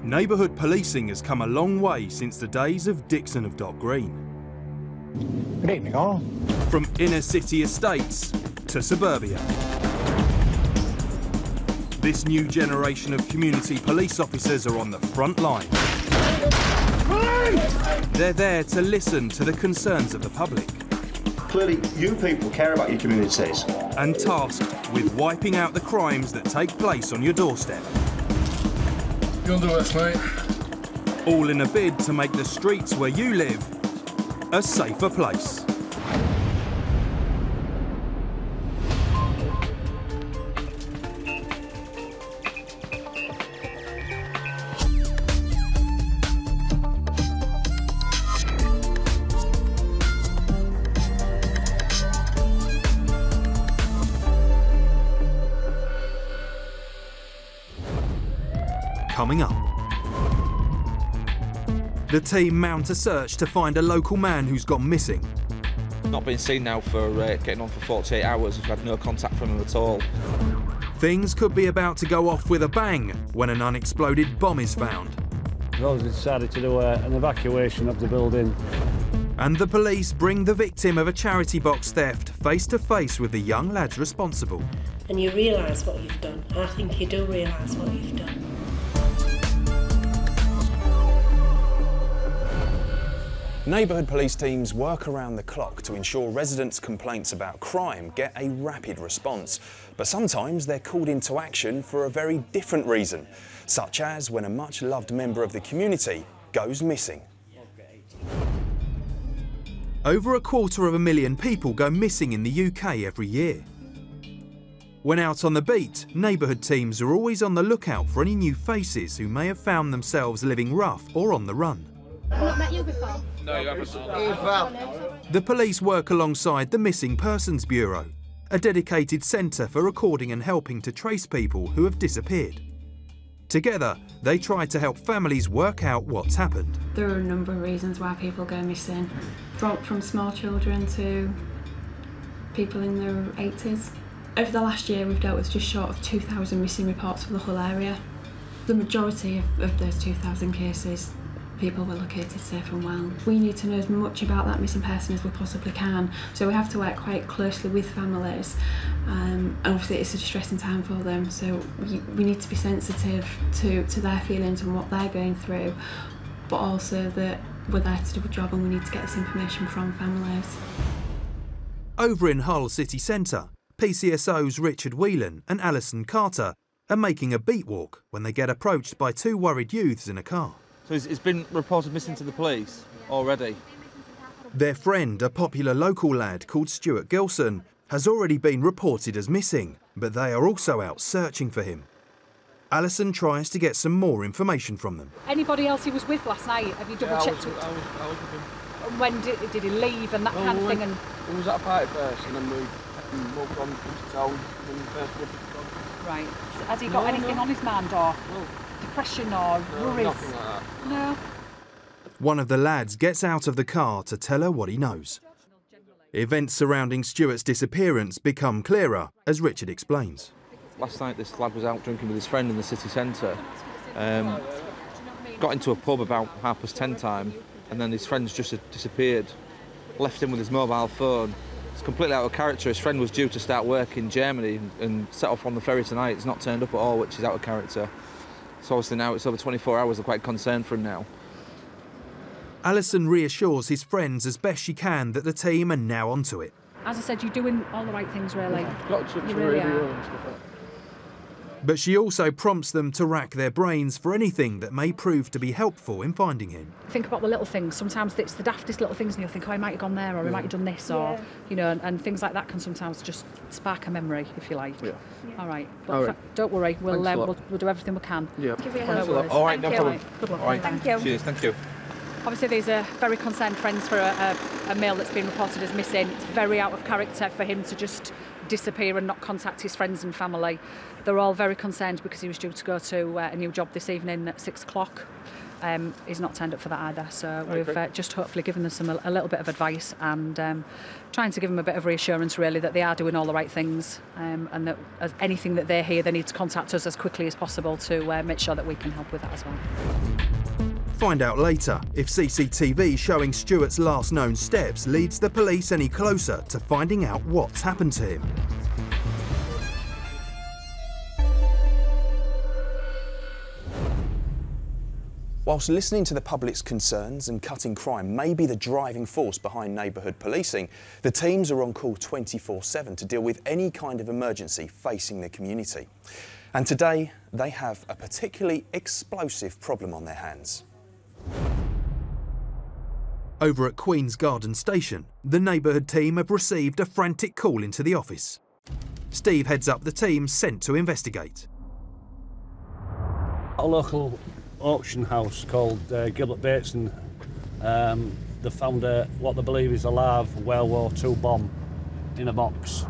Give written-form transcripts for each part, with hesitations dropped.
Neighbourhood policing has come a long way since the days of Dixon of Dock Green. Good evening, all. From inner city estates to suburbia. This new generation of community police officers are on the front line. They're there to listen to the concerns of the public. Clearly, you people care about your communities. And tasked with wiping out the crimes that take place on your doorstep. You'll do this, mate. All in a bid to make the streets where you live a safer place. Coming up, the team mount a search to find a local man who's gone missing. Not been seen now for getting on for 48 hours. We've had no contact from him at all. Things could be about to go off with a bang when an unexploded bomb is found. Those decided to do an evacuation of the building. And the police bring the victim of a charity box theft face to face with the young lads responsible. And you realise what you've done. I think you do realise what you've done. Neighbourhood police teams work around the clock to ensure residents' complaints about crime get a rapid response. But sometimes they're called into action for a very different reason, such as when a much-loved member of the community goes missing. Over 250,000 people go missing in the UK every year. When out on the beat, neighbourhood teams are always on the lookout for any new faces who may have found themselves living rough or on the run. I've not met you before. No, you haven't. The police work alongside the Missing Persons Bureau, a dedicated centre for recording and helping to trace people who have disappeared. Together, they try to help families work out what's happened. There are a number of reasons why people go missing, from small children to people in their 80s. Over the last year, we've dealt with just short of 2,000 missing reports for the whole area. The majority of those 2,000 cases, people were located safe and well. We need to know as much about that missing person as we possibly can, so we have to work quite closely with families, and obviously it's a distressing time for them, so we need to be sensitive to their feelings and what they're going through, but also that we're there to do a job and we need to get this information from families. Over in Hull city centre, PCSOs Richard Whelan and Alison Carter are making a beat walk when they get approached by two worried youths in a car. So it's been reported missing to the police already? Their friend, a popular local lad called Stuart Gilson, has already been reported as missing, but they are also out searching for him. Alison tries to get some more information from them. Anybody else he was with last night? Have you double-checked? I was with him. When did he leave and that kind of thing? And we was at a party first and then we walked on into town and the first one. Right. Has he got anything on his mind or depression or worries? Nothing like that. No. One of the lads gets out of the car to tell her what he knows. Events surrounding Stuart's disappearance become clearer, as Richard explains. Last night this lad was out drinking with his friend in the city centre. Got into a pub about 10:30 time and then his friend's just disappeared. Left him with his mobile phone. It's completely out of character. His friend was due to start work in Germany and set off on the ferry tonight. He's not turned up at all, which is out of character. So obviously now it's over 24 hours. They're quite concerned for him now. Alison reassures his friends as best she can that the team are now onto it. As I said, you're doing all the right things, really. Got to touch You the really radio are. and stuff like that. But she also prompts them to rack their brains for anything that may prove to be helpful in finding him. Think about the little things. Sometimes it's the daftest little things and you'll think, oh, I might have gone there or I might have done this or, you know, and things like that can sometimes just spark a memory, if you like. Yeah. All right. But All right. Don't worry, Thanks a lot. we'll do everything we can. Yeah. Give you a Thanks hand. a lot. All right, no problem. Good luck. All right. Thank you. Cheers, thank you. Obviously, these are very concerned friends for a male that's been reported as missing. It's very out of character for him to just disappear and not contact his friends and family. They're all very concerned because he was due to go to a new job this evening at 6 o'clock. He's not turned up for that either, so we've just hopefully given them a little bit of advice and trying to give them a bit of reassurance, really, that they are doing all the right things and that anything that they hear, they need to contact us as quickly as possible to make sure that we can help with that as well. Find out later if CCTV showing Stuart's last known steps leads the police any closer to finding out what's happened to him. Whilst listening to the public's concerns and cutting crime may be the driving force behind neighbourhood policing, the teams are on call 24/7 to deal with any kind of emergency facing the community. And today, they have a particularly explosive problem on their hands. Over at Queen's Garden Station, the neighbourhood team have received a frantic call into the office. Steve heads up the team sent to investigate. A local auction house called Gilbert Bateson, they found what they believe is a live World War II bomb in a box.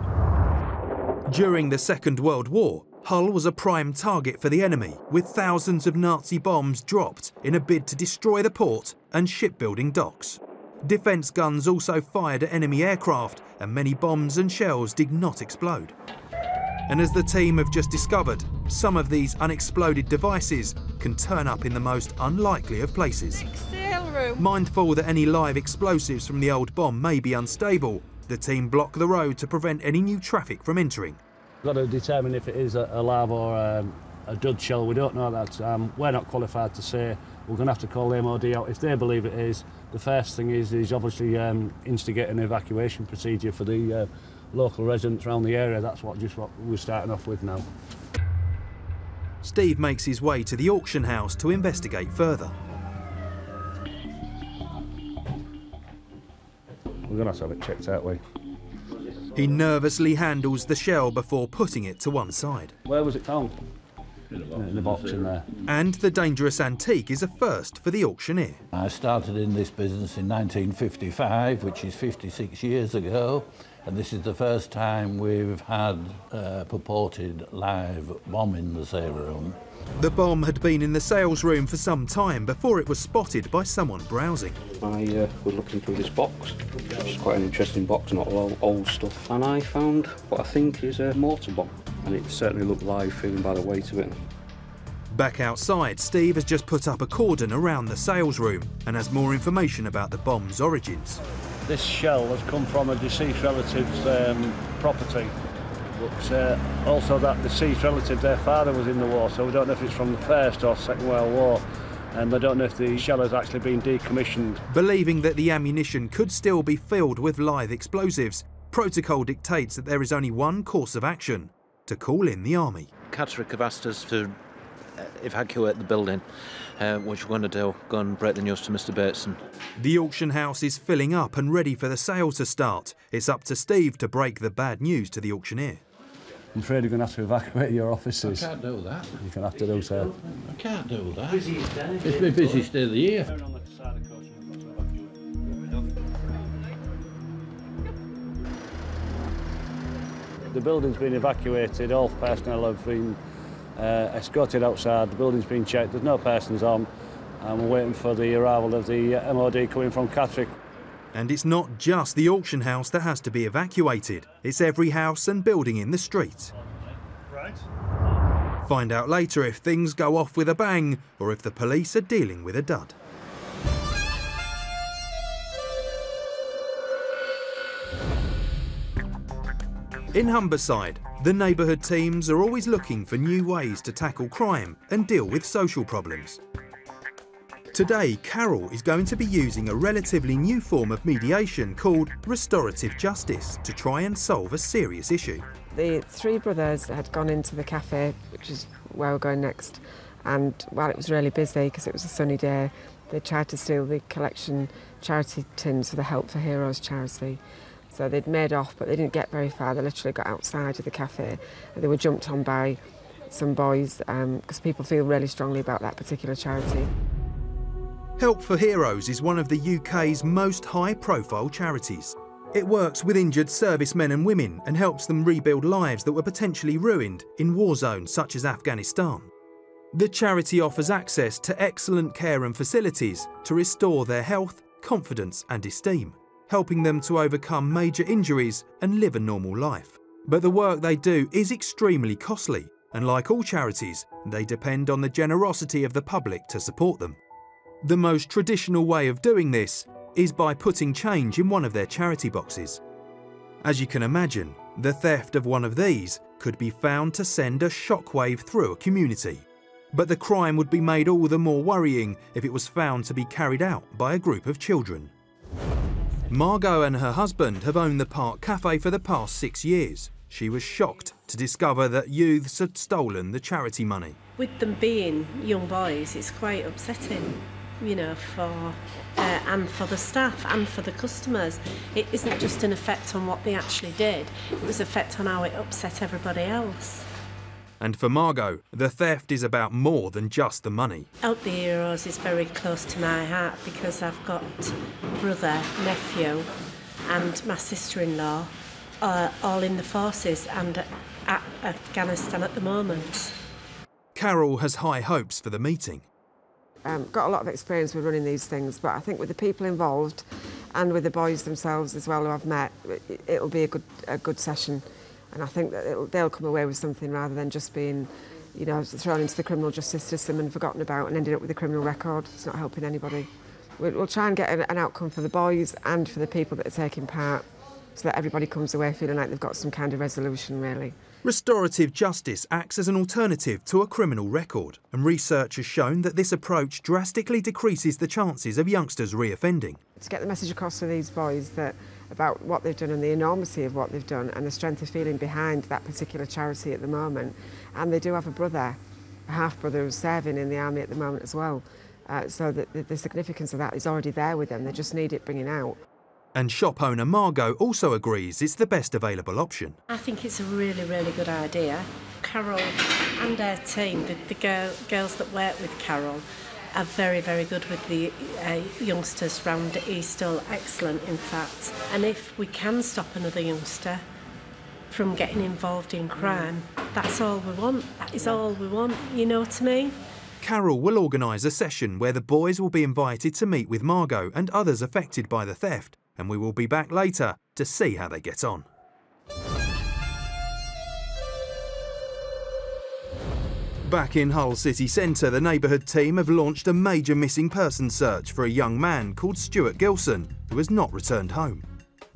During the Second World War, Hull was a prime target for the enemy, with thousands of Nazi bombs dropped in a bid to destroy the port and shipbuilding docks. Defence guns also fired at enemy aircraft, and many bombs and shells did not explode. And as the team have just discovered, some of these unexploded devices can turn up in the most unlikely of places. Mindful that any live explosives from the old bomb may be unstable, the team block the road to prevent any new traffic from entering. We've got to determine if it is a live or a dud shell. We don't know that. We're not qualified to say. We're going to have to call the MOD out. If they believe it is, the first thing is obviously instigate an evacuation procedure for the local residents around the area. That's what we're starting off with now. Steve makes his way to the auction house to investigate further. We're going to have to have it checked out, we. He nervously handles the shell before putting it to one side. Where was it found? In the box in there. And the dangerous antique is a first for the auctioneer. I started in this business in 1955, which is 56 years ago, and this is the first time we've had a purported live bomb in the sale room. The bomb had been in the sales room for some time before it was spotted by someone browsing. I was looking through this box, which is quite an interesting box, not all old stuff, and I found what I think is a mortar bomb, and it certainly looked live, feeling by the weight of it. Back outside, Steve has just put up a cordon around the sales room and has more information about the bomb's origins. This shell has come from a deceased relative's property, but also that deceased relative, their father was in the war, so we don't know if it's from the First or Second World War, and they don't know if the shell has actually been decommissioned. Believing that the ammunition could still be filled with live explosives, protocol dictates that there is only one course of action: to call in the army. Catterick have asked us to evacuate the building, which we're going to do, go and break the news to Mr. Bateson. The auction house is filling up and ready for the sale to start. It's up to Steve to break the bad news to the auctioneer. I'm afraid you're going to have to evacuate your offices. I can't do that. You're going to have to do so. I can't do that. It's my busiest day of the year. The building's been evacuated, all personnel have been escorted outside, the building's been checked, there's no persons on, and we're waiting for the arrival of the MOD coming from Catterick. And it's not just the auction house that has to be evacuated, it's every house and building in the street. Right. Find out later if things go off with a bang or if the police are dealing with a dud. In Humberside, the neighbourhood teams are always looking for new ways to tackle crime and deal with social problems. Today, Carol is going to be using a relatively new form of mediation called restorative justice to try and solve a serious issue. The three brothers had gone into the cafe, which is where we're going next, and while it was really busy because it was a sunny day, they tried to steal the collection charity tins for the Help for Heroes charity. So they'd made off, but they didn't get very far. They literally got outside of the cafe and they were jumped on by some boys because people feel really strongly about that particular charity. Help for Heroes is one of the UK's most high-profile charities. It works with injured servicemen and women and helps them rebuild lives that were potentially ruined in war zones such as Afghanistan. The charity offers access to excellent care and facilities to restore their health, confidence and esteem, helping them to overcome major injuries and live a normal life. But the work they do is extremely costly, and like all charities, they depend on the generosity of the public to support them. The most traditional way of doing this is by putting change in one of their charity boxes. As you can imagine, the theft of one of these could be found to send a shockwave through a community. But the crime would be made all the more worrying if it was found to be carried out by a group of children. Margot and her husband have owned the Park Cafe for the past 6 years. She was shocked to discover that youths had stolen the charity money. With them being young boys, it's quite upsetting, you know, and for the staff and for the customers. It isn't just an effect on what they actually did, it was an effect on how it upset everybody else. And for Margot, the theft is about more than just the money. Help the Heroes is very close to my heart because I've got brother, nephew and my sister-in-law all in the forces and at Afghanistan at the moment. Carol has high hopes for the meeting. Got a lot of experience with running these things, but I think with the people involved and with the boys themselves as well who I've met, it'll be a good session. And I think that they'll come away with something rather than just being, you know, thrown into the criminal justice system and forgotten about and ended up with a criminal record. It's not helping anybody. We'll try and get an outcome for the boys and for the people that are taking part so that everybody comes away feeling like they've got some kind of resolution, really. Restorative justice acts as an alternative to a criminal record, and research has shown that this approach drastically decreases the chances of youngsters reoffending. To get the message across to these boys that about what they've done and the enormity of what they've done and the strength of feeling behind that particular charity at the moment. And they do have a brother, a half-brother who's serving in the army at the moment as well. So that the significance of that is already there with them, they just need it bringing out. And shop owner Margot also agrees it's the best available option. I think it's a really, really good idea. Carol and her team, the girls that work with Carol, are very, very good with the youngsters round Eastall, excellent in fact. And if we can stop another youngster from getting involved in crime, that's all we want. That is all we want, you know what I mean? Carol will organise a session where the boys will be invited to meet with Margot and others affected by the theft, and we will be back later to see how they get on. Back in Hull city centre, the neighbourhood team have launched a major missing person search for a young man called Stuart Gilson, who has not returned home.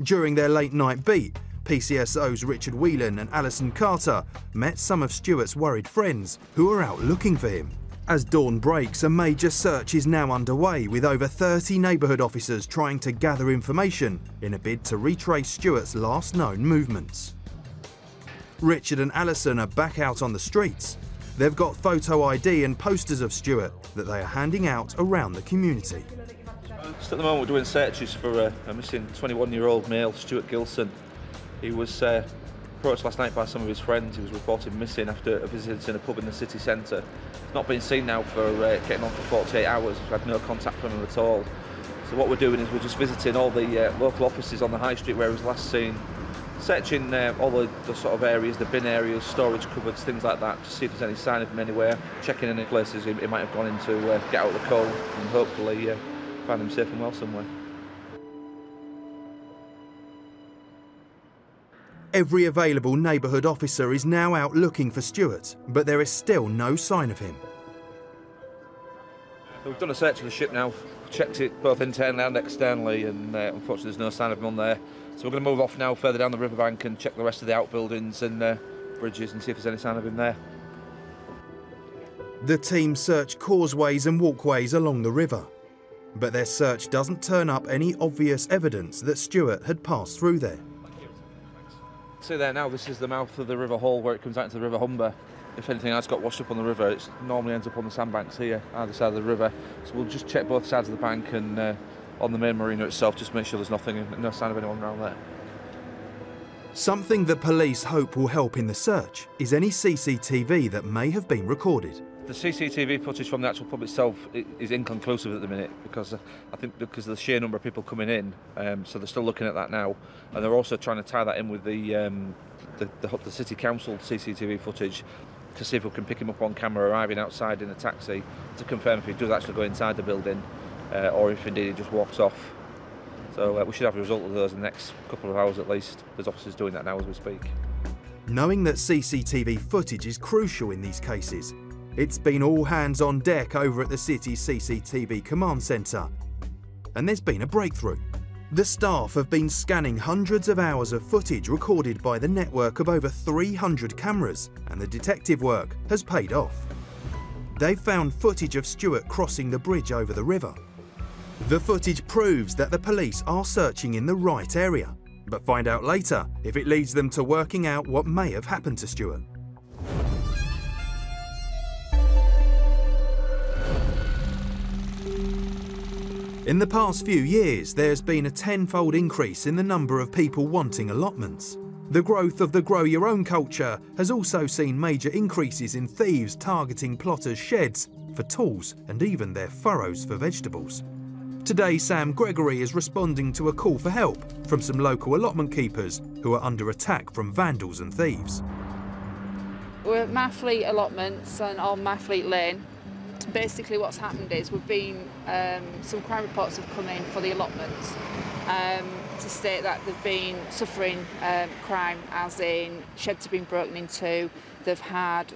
During their late night beat, PCSO's Richard Whelan and Alison Carter met some of Stuart's worried friends who were out looking for him. As dawn breaks, a major search is now underway with over 30 neighbourhood officers trying to gather information in a bid to retrace Stuart's last known movements. Richard and Alison are back out on the streets. They've got photo ID and posters of Stuart that they are handing out around the community. Just at the moment we're doing searches for a missing 21-year-old male, Stuart Gilson. He was approached last night by some of his friends. He was reported missing after a visit in a pub in the city centre. He's not been seen now for getting on for 48 hours. We've had no contact from him at all. So what we're doing is we're just visiting all the local offices on the high street where he was last seen, searching all the sort of areas, the bin areas, storage cupboards, things like that, to see if there's any sign of him anywhere, checking any places he might have gone into, get out of the cold and hopefully find him safe and well somewhere. Every available neighbourhood officer is now out looking for Stuart, but there is still no sign of him. We've done a search of the ship now, checked it both internally and externally, and unfortunately there's no sign of him on there. So we're going to move off now further down the riverbank and check the rest of the outbuildings and bridges and see if there's any sign of him there. The team search causeways and walkways along the river, but their search doesn't turn up any obvious evidence that Stuart had passed through there. See there now, this is the mouth of the River Hall where it comes out into the River Humber. If anything has got washed up on the river, it normally ends up on the sandbanks here, either side of the river. So we'll just check both sides of the bank and on the main marina itself, just make sure there's nothing, no sign of anyone around there. Something that police hope will help in the search is any CCTV that may have been recorded. The CCTV footage from the actual pub itself is inconclusive at the minute, because I think because of the sheer number of people coming in, so they're still looking at that now, and they're also trying to tie that in with the city council CCTV footage to see if we can pick him up on camera arriving outside in a taxi to confirm if he does actually go inside the building or if indeed he just walks off. So we should have a result of those in the next couple of hours at least. There's officers doing that now as we speak. Knowing that CCTV footage is crucial in these cases, it's been all hands on deck over at the city's CCTV command centre. And there's been a breakthrough. The staff have been scanning hundreds of hours of footage recorded by the network of over 300 cameras, and the detective work has paid off. They've found footage of Stuart crossing the bridge over the river. The footage proves that the police are searching in the right area, but find out later if it leads them to working out what may have happened to Stuart. In the past few years, there's been a tenfold increase in the number of people wanting allotments. The growth of the grow your own culture has also seen major increases in thieves targeting plotters' sheds for tools and even their furrows for vegetables. Today, Sam Gregory is responding to a call for help from some local allotment keepers who are under attack from vandals and thieves. We're at Marfleet Allotments and on Marfleet Lane. Basically what's happened is some crime reports have come in for the allotments to state that they've been suffering crime, as in sheds have been broken into, they've had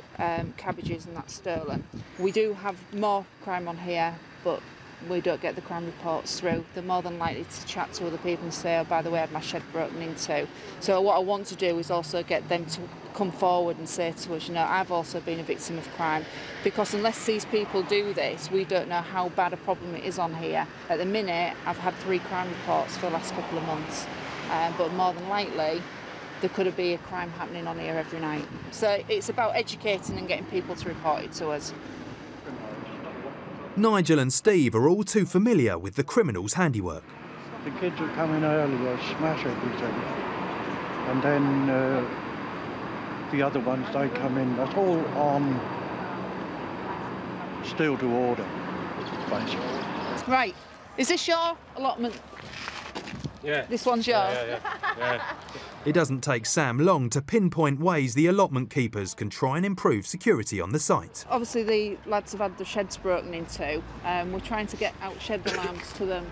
cabbages and that stolen. We do have more crime on here, but we don't get the crime reports through. They're more than likely to chat to other people and say, oh, by the way, I had my shed broken into. So what I want to do is also get them to come forward and say to us, you know, I've also been a victim of crime, because unless these people do this, we don't know how bad a problem it is on here. At the minute, I've had 3 crime reports for the last couple of months, but more than likely, there could be a crime happening on here every night. So it's about educating and getting people to report it to us. Nigel and Steve are all too familiar with the criminals' handiwork. The kids will come in early, they'll smash everything, and then the other ones, they come in, that's all on steel to order, basically. Right, is this your allotment? Yeah. This one's yours? Yeah. It doesn't take Sam long to pinpoint ways the allotment keepers can try and improve security on the site. Obviously the lads have had the sheds broken into. We're trying to get out shed alarms to them,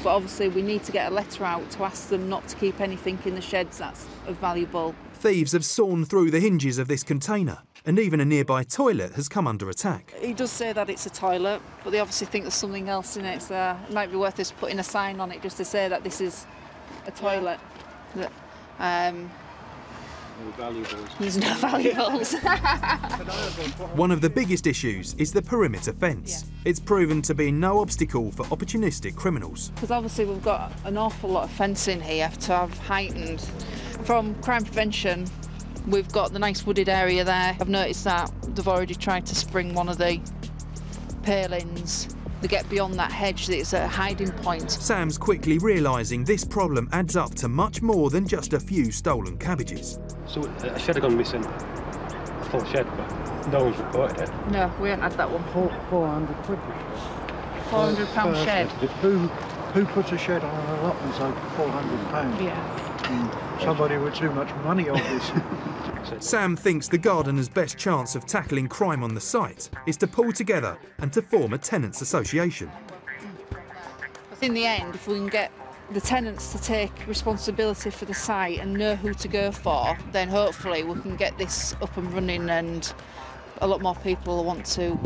but obviously we need to get a letter out to ask them not to keep anything in the sheds that's valuable. Thieves have sawn through the hinges of this container, and even a nearby toilet has come under attack. He does say that it's a toilet, but they obviously think there's something else in it, so it might be worth us putting a sign on it just to say that this is a toilet. No valuables. There's no valuables. One of the biggest issues is the perimeter fence. It's proven to be no obstacle for opportunistic criminals. Because obviously we've got an awful lot of fencing here to have heightened. From crime prevention, we've got the nice wooded area there. I've noticed that they've already tried to spring one of the palings. They get beyond that hedge, that it's a hiding point. Sam's quickly realising this problem adds up to much more than just a few stolen cabbages. So a shed had gone missing, a full shed, but no one's reported it. No, we haven't had that one. 400 quid. £400 shed. Who puts a shed on an allotment over £400? Yeah. Somebody with too much money, obviously. Sam thinks the gardener's best chance of tackling crime on the site is to pull together and to form a tenants' association. In the end, if we can get the tenants to take responsibility for the site and know who to go for, then hopefully we can get this up and running and a lot more people will want to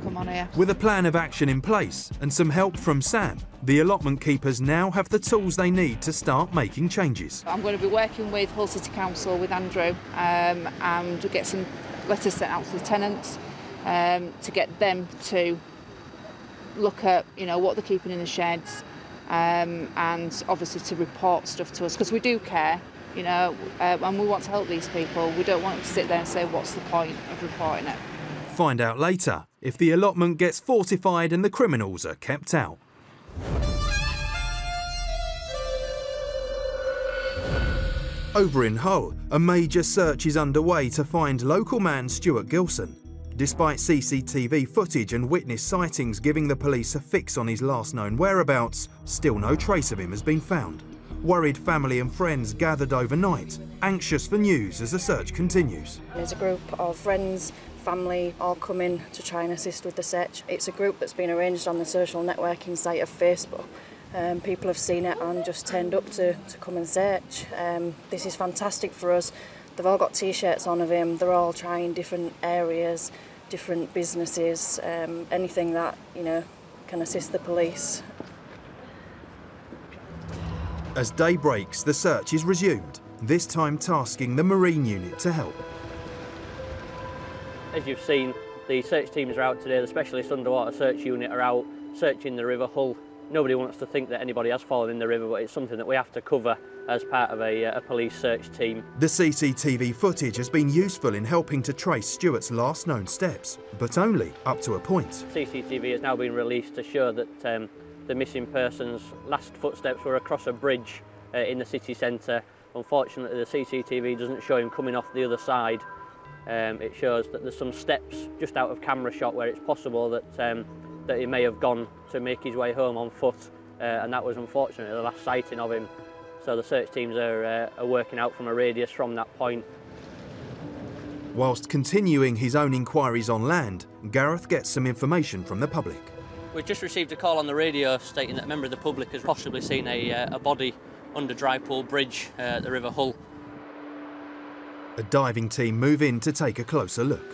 come on here. With a plan of action in place and some help from Sam, the allotment keepers now have the tools they need to start making changes. I'm going to be working with Hull City Council, with Andrew, and get some letters sent out to the tenants to get them to look at, you know, what they're keeping in the sheds, and obviously to report stuff to us, because we do care, you know, and we want to help these people. We don't want them to sit there and say, what's the point of reporting it? Find out later if the allotment gets fortified and the criminals are kept out. Over in Hull, a major search is underway to find local man Stuart Gilson. Despite CCTV footage and witness sightings giving the police a fix on his last known whereabouts, still no trace of him has been found. Worried family and friends gathered overnight, anxious for news as the search continues. There's a group of friends, family, all come in to try and assist with the search. It's a group that's been arranged on the social networking site of Facebook. People have seen it and just turned up to come and search. This is fantastic for us. They've all got T-shirts on of him. They're all trying different areas, different businesses, anything that, you know, can assist the police. As day breaks, the search is resumed, this time tasking the Marine Unit to help. As you've seen, the search teams are out today. The Specialist Underwater Search Unit are out searching the River Hull. Nobody wants to think that anybody has fallen in the river, but it's something that we have to cover as part of a police search team. The CCTV footage has been useful in helping to trace Stuart's last known steps, but only up to a point. CCTV has now been released to show that the missing person's last footsteps were across a bridge in the city centre. Unfortunately, the CCTV doesn't show him coming off the other side. It shows that there's some steps just out of camera shot where it's possible that that he may have gone to make his way home on foot, and that was unfortunately the last sighting of him. So the search teams are working out from a radius from that point. Whilst continuing his own inquiries on land, Gareth gets some information from the public. We've just received a call on the radio stating that a member of the public has possibly seen a body under Drypool Bridge at the River Hull. A diving team move in to take a closer look.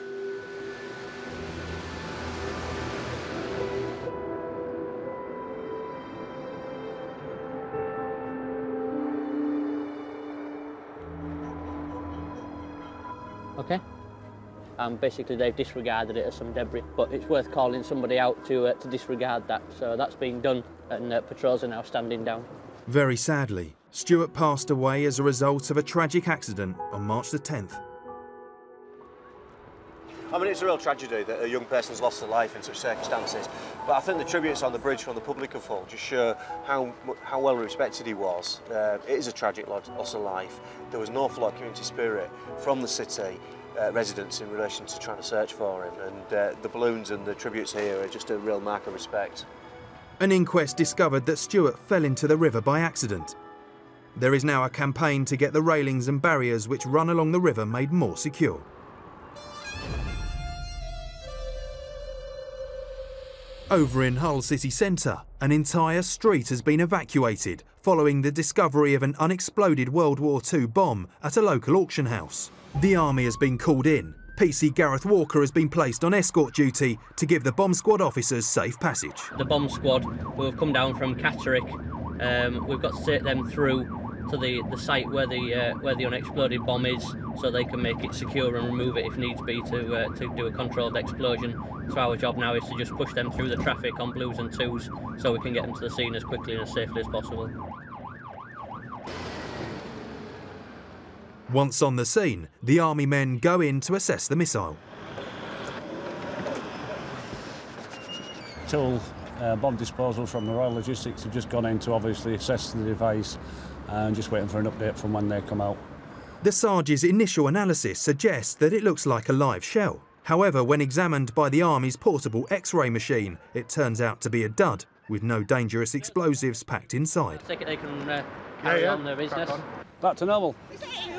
Okay. Basically they've disregarded it as some debris, but it's worth calling somebody out to disregard that. So that's being done, and patrols are now standing down. Very sadly, Stuart passed away as a result of a tragic accident on March the 10th. I mean, it's a real tragedy that a young person's lost their life in such circumstances, but I think the tributes on the bridge from the public of Hull just show how well respected he was. It is a tragic loss of life. There was an awful lot of community spirit from the city residents in relation to trying to search for him, and the balloons and the tributes here are just a real mark of respect. An inquest discovered that Stuart fell into the river by accident. There is now a campaign to get the railings and barriers which run along the river made more secure. Over in Hull city centre, an entire street has been evacuated following the discovery of an unexploded World War II bomb at a local auction house. The army has been called in. PC Gareth Walker has been placed on escort duty to give the bomb squad officers safe passage. The bomb squad who have come down from Catterick, we've got to take them through to the site where the unexploded bomb is, so they can make it secure and remove it if needs be to do a controlled explosion. So our job now is to just push them through the traffic on blues and twos so we can get them to the scene as quickly and as safely as possible. Once on the scene, the army men go in to assess the missile. Tool bomb disposal from the Royal Logistics have just gone in to obviously assess the device, and just waiting for an update from when they come out. The Sarge's initial analysis suggests that it looks like a live shell. However, when examined by the Army's portable X-ray machine, it turns out to be a dud, with no dangerous explosives packed inside. I think they can carry on their business. Back to normal.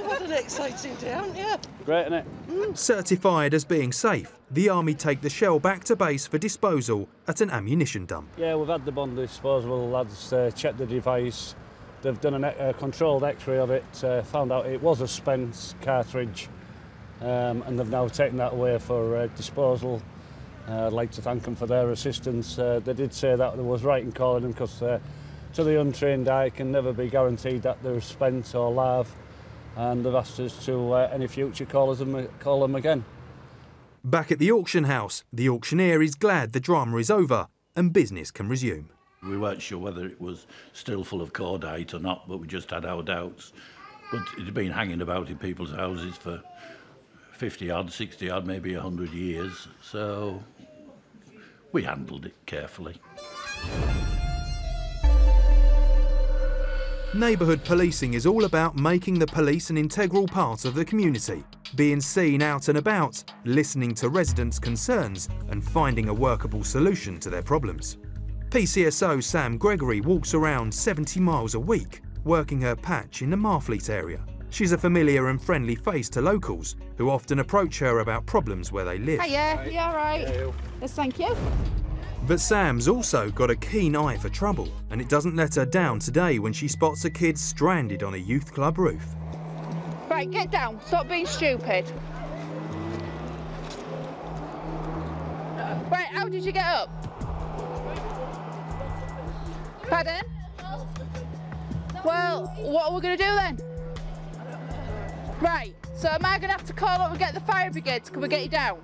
What an exciting day, haven't you? Great, isn't it? Certified as being safe, the Army take the shell back to base for disposal at an ammunition dump. Yeah, we've had the bomb disposal lads check the device. They've done a controlled X-ray of it, found out it was a spent cartridge, and they've now taken that away for disposal. I'd like to thank them for their assistance. They did say that there was right in calling them, because to the untrained eye it can never be guaranteed that they're spent or live, and they've asked us to any future call them again. Back at the auction house, the auctioneer is glad the drama is over and business can resume. We weren't sure whether it was still full of cordite or not, but we just had our doubts. But it had been hanging about in people's houses for 50 odd, 60 odd, maybe 100 years, so we handled it carefully. Neighbourhood policing is all about making the police an integral part of the community. being seen out and about, listening to residents' concerns and finding a workable solution to their problems. PCSO Sam Gregory walks around 70 miles a week, working her patch in the Marfleet area. She's a familiar and friendly face to locals, who often approach her about problems where they live. Hiya, you alright? Yes, thank you. But Sam's also got a keen eye for trouble, and it doesn't let her down today when she spots a kid stranded on a youth club roof. Right, get down. Stop being stupid. Right, how did you get up? Pardon? Well, what are we going to do then? Right, so am I going to have to call up and get the fire brigade to come and get you down?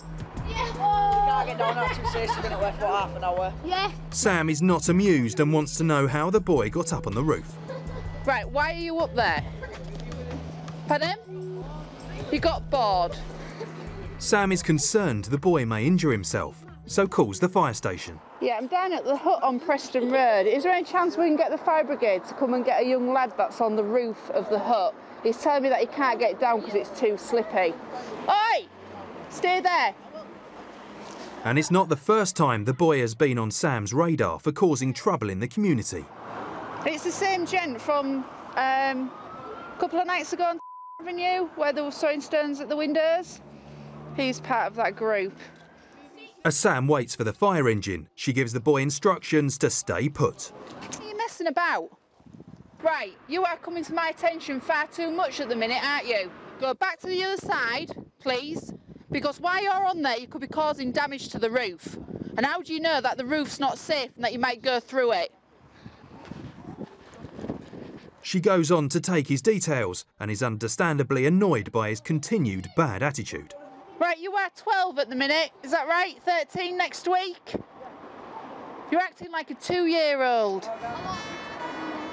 Yeah. You can't get down at 2 stations, you're going to wait for half an hour. Yeah. Sam is not amused and wants to know how the boy got up on the roof. Right, why are you up there? Pardon? You got bored. Sam is concerned the boy may injure himself, so calls the fire station. Yeah, I'm down at the hut on Preston Road. Is there any chance we can get the fire brigade to come and get a young lad that's on the roof of the hut? He's telling me that he can't get down because it's too slippy. Oi! Stay there. And it's not the first time the boy has been on Sam's radar for causing trouble in the community. It's the same gent from a couple of nights ago on Avenue where they were throwing stones at the windows. He's part of that group. As Sam waits for the fire engine, she gives the boy instructions to stay put. Are you messing about? Right, you are coming to my attention far too much at the minute, aren't you? Go back to the other side, please, because while you're on there, you could be causing damage to the roof. And how do you know that the roof's not safe and that you might go through it? She goes on to take his details and is understandably annoyed by his continued bad attitude. Right, you are 12 at the minute, is that right? 13 next week? You're acting like a 2-year-old.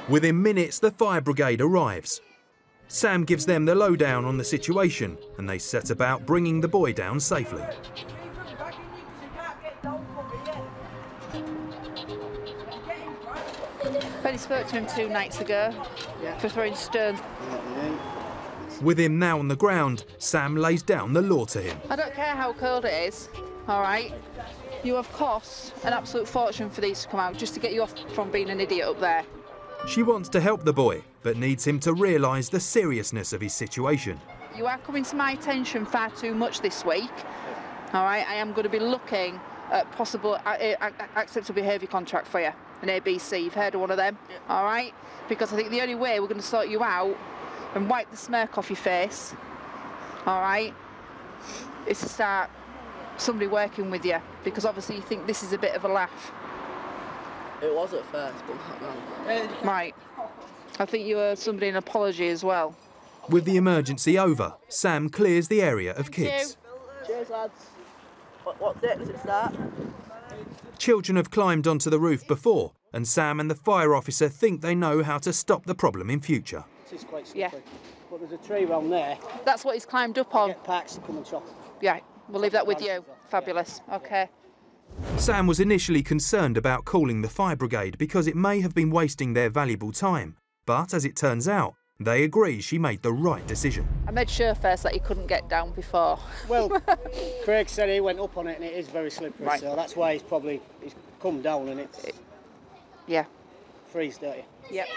Within minutes, the fire brigade arrives. Sam gives them the lowdown on the situation and they set about bringing the boy down safely. Benny spoke to him 2 nights ago for throwing stones. With him now on the ground, Sam lays down the law to him. I don't care how cold it is, all right? You have cost an absolute fortune for these to come out just to get you off from being an idiot up there. She wants to help the boy, but needs him to realise the seriousness of his situation. You are coming to my attention far too much this week, all right? I am going to be looking at possible acceptable behaviour contract for you, an ABC. You've heard of one of them, all right? Because I think the only way we're going to sort you out and wipe the smirk off your face, all right, is to start somebody working with you, because obviously you think this is a bit of a laugh. It was at first, but not now. Right. I think you owe somebody an apology as well. With the emergency over, Sam clears the area of kids. Cheers, lads. What date does it start? Children have climbed onto the roof before, and Sam and the fire officer think they know how to stop the problem in future. This is quite slippery. But there's a tree around there. That's what he's climbed up on. Get parks to come and chop. Yeah, we'll leave that with you. Fabulous. Okay. Sam was initially concerned about calling the fire brigade because it may have been wasting their valuable time. But as it turns out, they agree she made the right decision. I made sure first that he couldn't get down before. Well, Craig said he went up on it and it is very slippery, right. So that's why he's come down and it's yeah, freeze, don't you? Yep.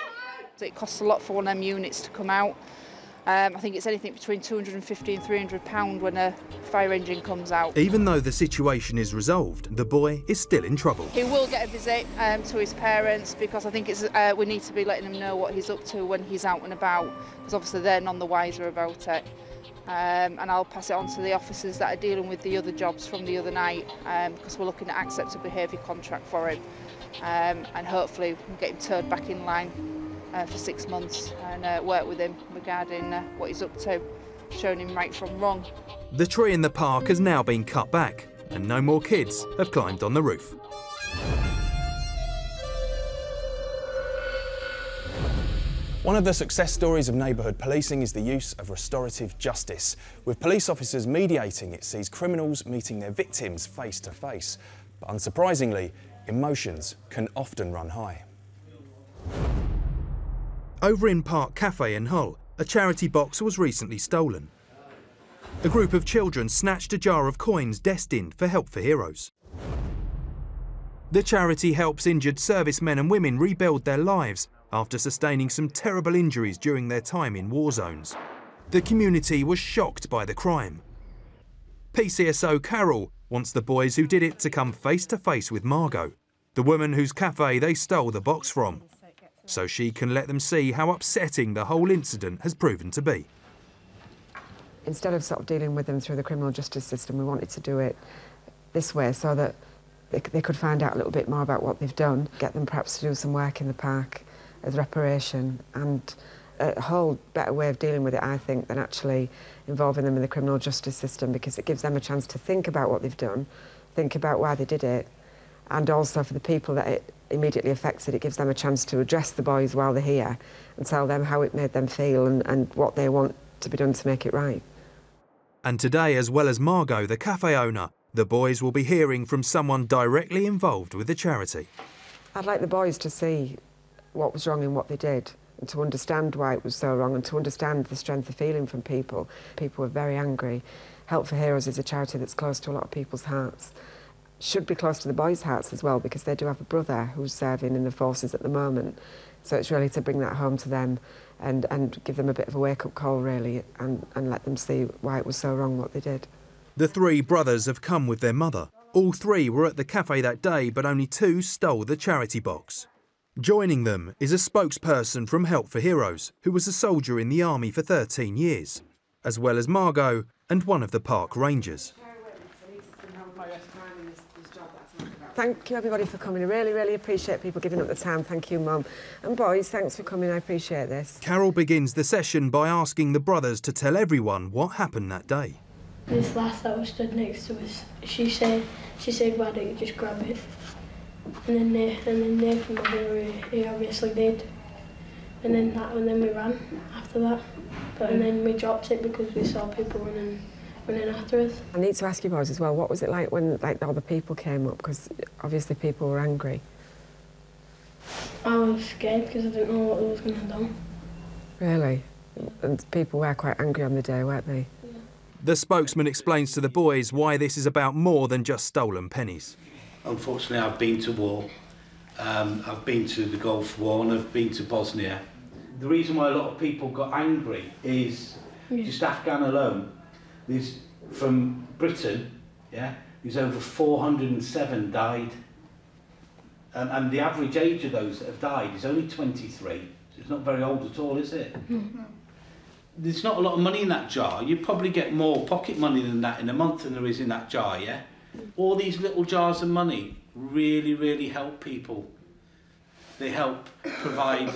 So it costs a lot for one of them units to come out. I think it's anything between £250 and £300 when a fire engine comes out. Even though the situation is resolved, the boy is still in trouble. He will get a visit to his parents, because I think it's we need to be letting him know what he's up to when he's out and about, because obviously they're none the wiser about it. And I'll pass it on to the officers that are dealing with the other jobs from the other night, because we're looking at acceptable behaviour contract for him, and hopefully we can get him turned back in line for 6 months and work with him regarding what he's up to, showing him right from wrong. The tree in the park has now been cut back and no more kids have climbed on the roof. One of the success stories of neighbourhood policing is the use of restorative justice. With police officers mediating, it sees criminals meeting their victims face to face. But unsurprisingly, emotions can often run high. Over in Park Cafe in Hull, a charity box was recently stolen. A group of children snatched a jar of coins destined for Help for Heroes. The charity helps injured servicemen and women rebuild their lives after sustaining some terrible injuries during their time in war zones. The community was shocked by the crime. PCSO Carol wants the boys who did it to come face to face with Margot, the woman whose cafe they stole the box from, so she can let them see how upsetting the whole incident has proven to be. Instead of sort of dealing with them through the criminal justice system, we wanted to do it this way so that they could find out a little bit more about what they've done, get them perhaps to do some work in the park as reparation, and a whole better way of dealing with it, I think, than actually involving them in the criminal justice system, because it gives them a chance to think about what they've done, think about why they did it, and also for the people that it immediately affects it gives them a chance to address the boys while they're here and tell them how it made them feel and what they want to be done to make it right. And today, as well as Margot, the cafe owner, the boys will be hearing from someone directly involved with the charity. I'd like the boys to see what was wrong in what they did, and to understand why it was so wrong, and to understand the strength of feeling from people. People were very angry. Help for Heroes is a charity that's close to a lot of people's hearts. Should be close to the boys' hearts as well, because they do have a brother who's serving in the forces at the moment. So it's really to bring that home to them and give them a bit of a wake-up call, really, and let them see why it was so wrong what they did. The three brothers have come with their mother. All three were at the cafe that day, but only two stole the charity box. Joining them is a spokesperson from Help for Heroes, who was a soldier in the army for 13 years, as well as Margot and one of the park rangers. Thank you, everybody, for coming. I really, really appreciate people giving up the time. Thank you, Mum. And boys, thanks for coming. I appreciate this. Carol begins the session by asking the brothers to tell everyone what happened that day. This lass that was stood next to us, she said, why don't you just grab it? And then Nathan, my brother, he obviously did. And then we ran after that. And then we dropped it because we saw people running after us. I need to ask you boys as well, what was it like when all the people came up? Because obviously people were angry. I was scared because I didn't know what they was going to do. Really? And people were quite angry on the day, weren't they? Yeah. The spokesman explains to the boys why this is about more than just stolen pennies. Unfortunately, I've been to war. I've been to the Gulf War and I've been to Bosnia. The reason why a lot of people got angry is just Afghan alone. There's, from Britain, there's over 407 died. And the average age of those that have died is only 23. It's not very old at all, is it? Mm-hmm. There's not a lot of money in that jar. You probably get more pocket money than that in a month than there is in that jar, yeah? All these little jars of money really, really help people. They help provide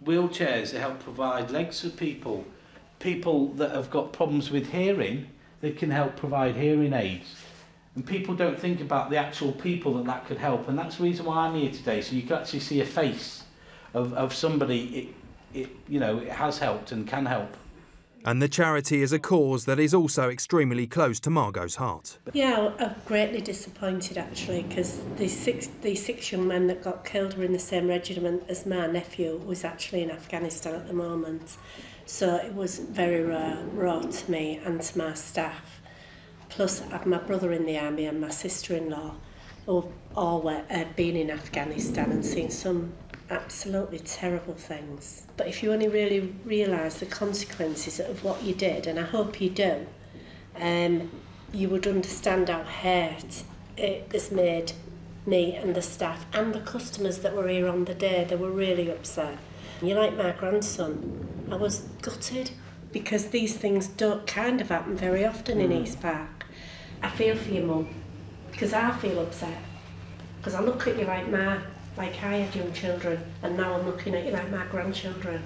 wheelchairs, they help provide legs for people. People that have got problems with hearing, they can help provide hearing aids. And people don't think about the actual people that could help. And that's the reason why I'm here today, so you can actually see a face of somebody it has helped and can help. And the charity is a cause that is also extremely close to Margot's heart. Yeah, I'm greatly disappointed actually, because these six young men that got killed were in the same regiment as my nephew, who is actually in Afghanistan at the moment. So it was very raw to me and to my staff. Plus, I have my brother in the army and my sister-in-law, who all been in Afghanistan and seen some absolutely terrible things. But if you only really realise the consequences of what you did, and I hope you do, you would understand how hurt it has made me and the staff and the customers that were here on the day. They were really upset. You're like my grandson. I was gutted because these things don't kind of happen very often in East Park. I feel for you, Mum, because I feel upset. Because I look at you like I had young children, and now I'm looking at you like my grandchildren.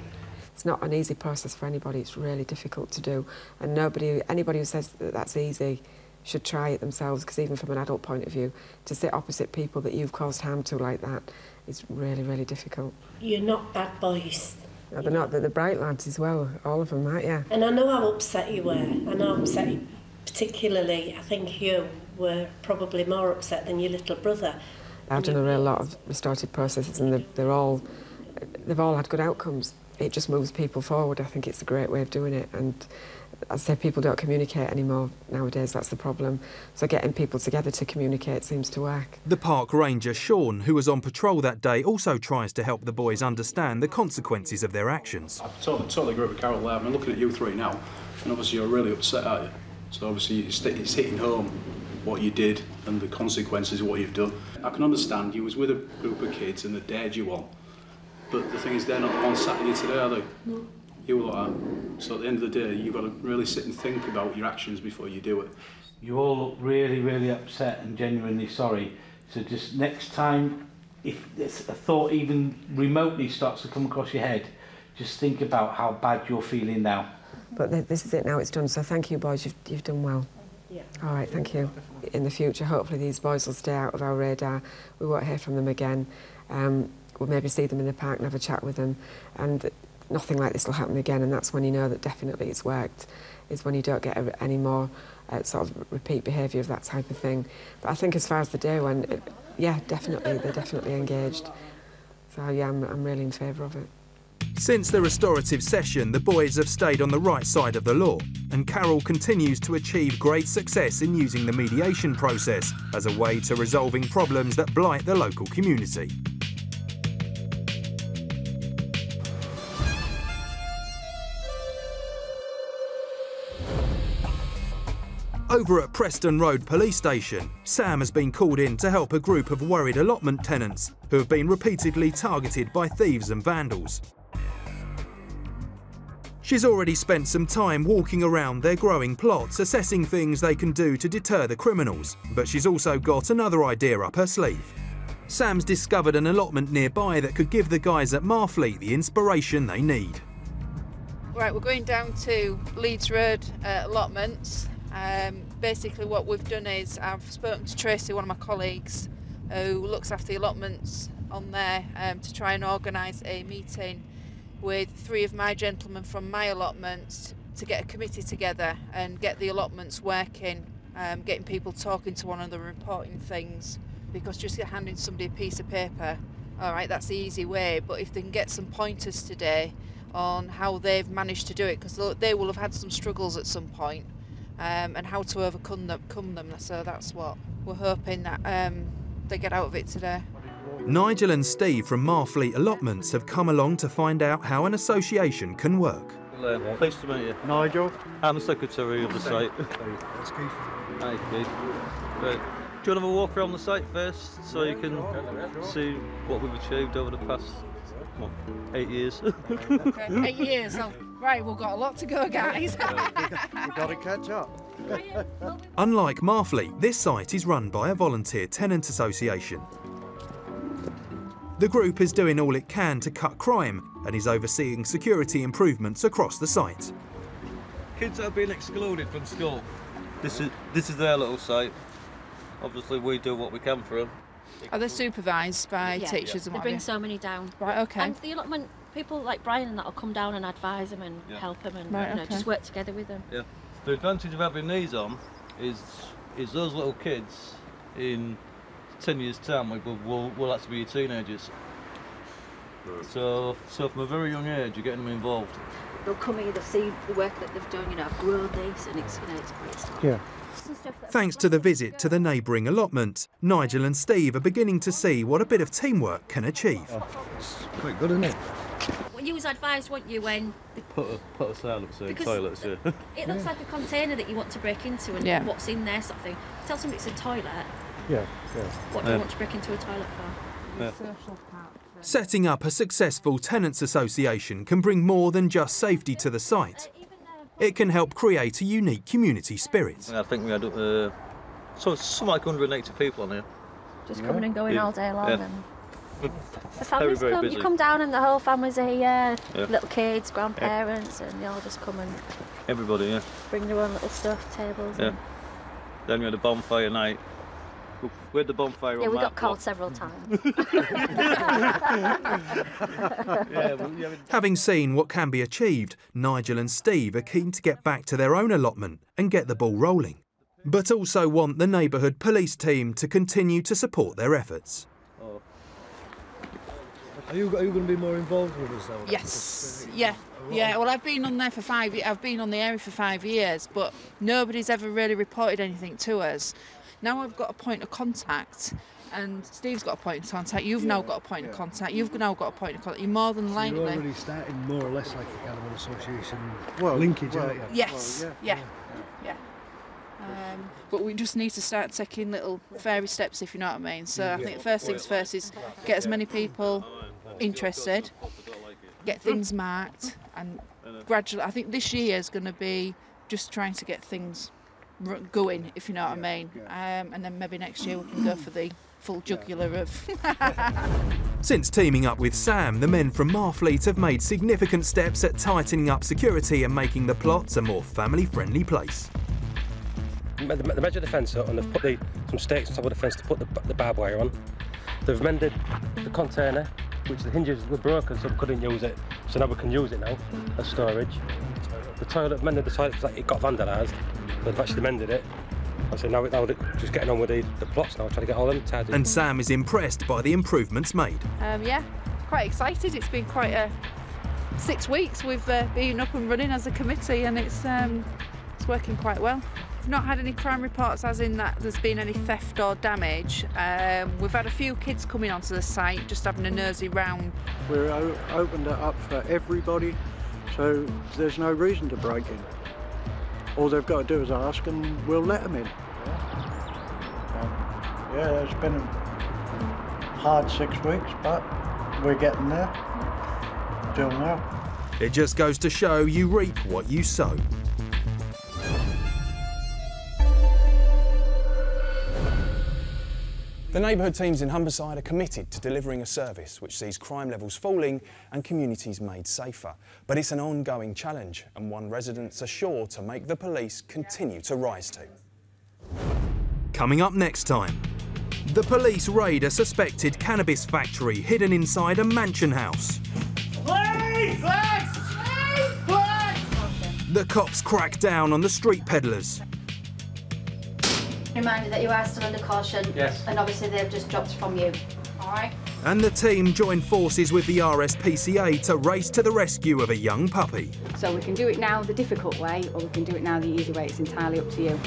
It's not an easy process for anybody. It's really difficult to do, and anybody who says that that's easy should try it themselves, because even from an adult point of view, to sit opposite people that you've caused harm to like that is really, really difficult. You're not bad boys. No, they're not. They're bright lads as well, all of them, aren't you? And I know how upset you were. I know how upset you, particularly, I think you were probably more upset than your little brother. I've done a real lot of restorative processes, and they've all had good outcomes. it just moves people forward. I think it's a great way of doing it, and as I say, people don't communicate anymore nowadays, that's the problem. So getting people together to communicate seems to work. The park ranger, Sean, who was on patrol that day, also tries to help the boys understand the consequences of their actions. I totally agree with Carol there. I mean, looking at you three now, and obviously you're really upset, aren't you? So obviously it's hitting home what you did and the consequences of what you've done. I can understand you was with a group of kids and they dared you on, but the thing is they're not the ones sat you today, are they? No. You were like that. So at the end of the day, you've got to really sit and think about your actions before you do it. You all look really, really upset and genuinely sorry. So just next time, if a thought even remotely starts to come across your head, just think about how bad you're feeling now. But this is it now, it's done. So thank you, boys, you've done well. Yeah. All right, thank you. In the future, hopefully these boys will stay out of our radar. We won't hear from them again. We'll maybe see them in the park and have a chat with them. And nothing like this will happen again, and that's when you know that definitely it's worked, is when you don't get any more sort of repeat behaviour of that type of thing. But I think as far as the day went, yeah, definitely, they're definitely engaged. So yeah, I'm really in favour of it. Since the restorative session, the boys have stayed on the right side of the law, and Carol continues to achieve great success in using the mediation process as a way to resolving problems that blight the local community. Over at Preston Road Police Station, Sam has been called in to help a group of worried allotment tenants who have been repeatedly targeted by thieves and vandals. She's already spent some time walking around their growing plots, assessing things they can do to deter the criminals, but she's also got another idea up her sleeve. Sam's discovered an allotment nearby that could give the guys at Marfleet the inspiration they need. Right, we're going down to Leeds Road allotments. Basically what we've done is I've spoken to Tracy, one of my colleagues, who looks after the allotments on there, to try and organise a meeting with 3 of my gentlemen from my allotments to get a committee together and get the allotments working, getting people talking to one another, reporting things, because just handing somebody a piece of paper, all right, that's the easy way, but if they can get some pointers today on how they've managed to do it, because they will have had some struggles at some point, and how to overcome them. So that's what we're hoping that they get out of it today. Nigel and Steve from Marfleet Allotments have come along to find out how an association can work. Pleased to meet you. Nigel. I'm the secretary of the site. That's Keith. Hi, Keith. Right. Do you want to have a walk around the site first so you can see what we've achieved over the past 8 years? Okay, 8 years. Oh, right, we've got a lot to go, guys. We've got to catch up. Unlike Marfleet, this site is run by a volunteer tenant association. The group is doing all it can to cut crime and is overseeing security improvements across the site. Kids that have been excluded from school, this is their little site. Obviously we do what we can for them. Are they supervised by teachers and they what? bring so many down. Right, okay. And the allotment, people like Brian and that will come down and advise them and help them and right, just work together with them. Yeah. The advantage of having these on is those little kids in 10 years' time will actually be your teenagers. So from a very young age, you're getting them involved. They'll come here, they'll see the work that they've done, I've grown this, and it's great stuff. Yeah. Thanks to the visit to the neighbouring allotment, Nigel and Steve are beginning to see what a bit of teamwork can achieve. It's quite good, isn't it? Well, you was advised, weren't you, when... Put a silence in toilets, yeah. It looks like a container that you want to break into and what's in there sort of thing. Tell somebody it's a toilet. Yeah. What do you want to break into a toilet for? Yeah. Setting up a successful tenants association can bring more than just safety to the site. It can help create a unique community spirit. I think we had something like 180 people on here. Just coming and going all day long. Yeah. And the families very come, busy. you come down and the whole family's are here, little kids, grandparents, and they all just come and Everybody, yeah. bring their own little stuff, tables. Yeah. And... Then we had a bonfire night. We had the bonfire on we that got called block. several times. Having seen what can be achieved, Nigel and Steve are keen to get back to their own allotment and get the ball rolling, but also want the neighbourhood police team to continue to support their efforts. Are you going to be more involved with us though? Yes, yeah. Well, I've been on there for 5 years. I've been on the area for 5 years, but nobody's ever really reported anything to us. Now I've got a point of contact, and Steve's got a point of contact. You've now got a point of contact. You've now got a point of contact. You're more than likely. You're already starting more or less like a kind of an association linkage, aren't you? Yes. Yeah. But we just need to start taking little fairy steps, if you know what I mean. So I think first things first is get as many people interested, get things marked, and gradually, I think this year is going to be just trying to get things going, if you know what I mean. And then maybe next year we can go for the full jugular of... Since teaming up with Sam, the men from Marfleet have made significant steps at tightening up security and making the plots a more family-friendly place. They measured the fence up and they've put some stakes on top of the fence to put the barbed wire on. They've mended the container, which the hinges were broken so we couldn't use it, so now we can use it now as storage. The toilet, mended the toilet because it got vandalised, but they've actually mended it. So now we're just getting on with the plots now, trying to get all them tidy. And Sam is impressed by the improvements made. Yeah, quite excited. It's been quite 6 weeks we've been up and running as a committee, and it's working quite well. We've not had any crime reports as in that there's been any theft or damage. We've had a few kids coming onto the site just having a nosy round. We're opened it up for everybody, so there's no reason to break in. All they've got to do is ask and we'll let them in. Yeah, it's been a hard 6 weeks, but we're getting there. Till now. It just goes to show you reap what you sow. The neighbourhood teams in Humberside are committed to delivering a service which sees crime levels falling and communities made safer. But it's an ongoing challenge, and one residents are sure to make the police continue to rise to. Coming up next time, the police raid a suspected cannabis factory hidden inside a mansion house. Police! The cops crack down on the street peddlers. Reminder that you are still under caution. Yes. And obviously they've just dropped from you. All right? And the team join forces with the RSPCA to race to the rescue of a young puppy. So we can do it now the difficult way, or we can do it now the easy way. It's entirely up to you.